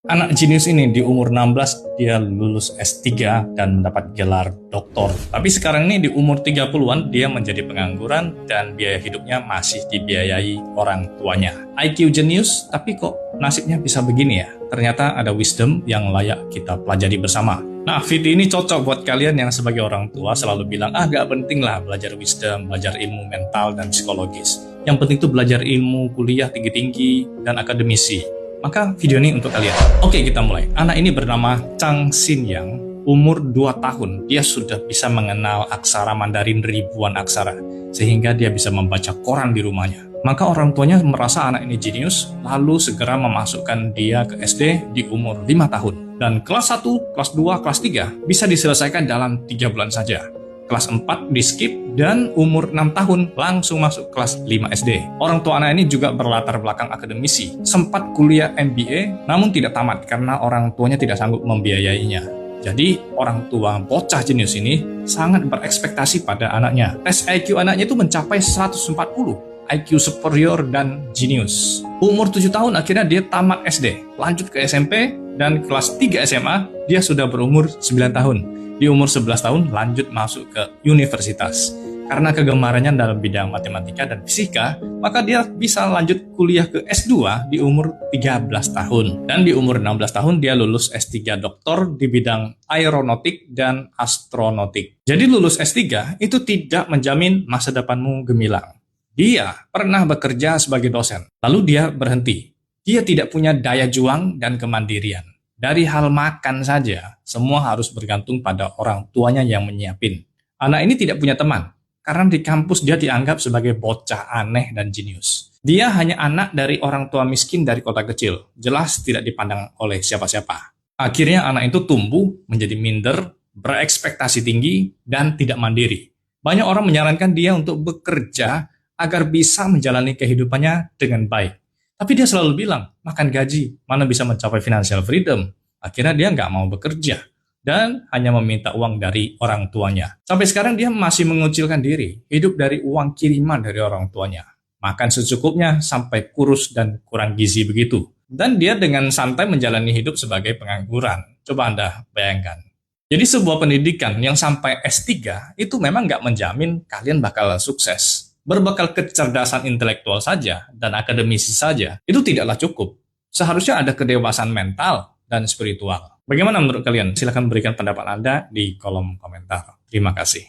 Anak jenius ini di umur 16 dia lulus S3 dan mendapat gelar doktor. Tapi sekarang ini di umur 30-an dia menjadi pengangguran dan biaya hidupnya masih dibiayai orang tuanya. IQ jenius, tapi kok nasibnya bisa begini ya? Ternyata ada wisdom yang layak kita pelajari bersama. Nah, video ini cocok buat kalian yang sebagai orang tua selalu bilang, gak penting lah belajar wisdom, belajar ilmu mental dan psikologis. Yang penting tuh belajar ilmu, kuliah tinggi-tinggi, dan akademisi. Maka video ini untuk kalian. Oke, kita mulai. Anak ini bernama Chang Xin Yang, umur 2 tahun. Dia sudah bisa mengenal aksara Mandarin ribuan aksara, sehingga dia bisa membaca koran di rumahnya. Maka orang tuanya merasa anak ini jenius, lalu segera memasukkan dia ke SD di umur 5 tahun. Dan kelas 1, kelas 2, kelas 3 bisa diselesaikan dalam 3 bulan saja. Kelas 4 di skip, dan umur 6 tahun langsung masuk kelas 5 SD. Orang tua anak ini juga berlatar belakang akademisi, sempat kuliah MBA, namun tidak tamat karena orang tuanya tidak sanggup membiayainya. Jadi, orang tua bocah jenius ini sangat berekspektasi pada anaknya. Tes IQ anaknya itu mencapai 140, IQ superior dan jenius. Umur 7 tahun akhirnya dia tamat SD, lanjut ke SMP, dan kelas 3 SMA, dia sudah berumur 9 tahun. Di umur 11 tahun lanjut masuk ke universitas. Karena kegemarannya dalam bidang matematika dan fisika, maka dia bisa lanjut kuliah ke S2 di umur 13 tahun. Dan di umur 16 tahun dia lulus S3 doktor di bidang aeronautik dan astronautik. Jadi lulus S3 itu tidak menjamin masa depanmu gemilang. Dia pernah bekerja sebagai dosen, lalu dia berhenti. Dia tidak punya daya juang dan kemandirian. Dari hal makan saja, semua harus bergantung pada orang tuanya yang menyiapin. Anak ini tidak punya teman, karena di kampus dia dianggap sebagai bocah aneh dan jenius. Dia hanya anak dari orang tua miskin dari kota kecil, jelas tidak dipandang oleh siapa-siapa. Akhirnya anak itu tumbuh menjadi minder, berekspektasi tinggi, dan tidak mandiri. Banyak orang menyarankan dia untuk bekerja agar bisa menjalani kehidupannya dengan baik. Tapi dia selalu bilang, makan gaji, mana bisa mencapai financial freedom. Akhirnya dia nggak mau bekerja, dan hanya meminta uang dari orang tuanya. Sampai sekarang dia masih mengucilkan diri, hidup dari uang kiriman dari orang tuanya. Makan secukupnya sampai kurus dan kurang gizi begitu. Dan dia dengan santai menjalani hidup sebagai pengangguran. Coba Anda bayangkan. Jadi sebuah pendidikan yang sampai S3 itu memang nggak menjamin kalian bakal sukses. Berbekal kecerdasan intelektual saja dan akademisi saja, itu tidaklah cukup. Seharusnya ada kedewasaan mental dan spiritual. Bagaimana menurut kalian? Silahkan berikan pendapat Anda di kolom komentar. Terima kasih.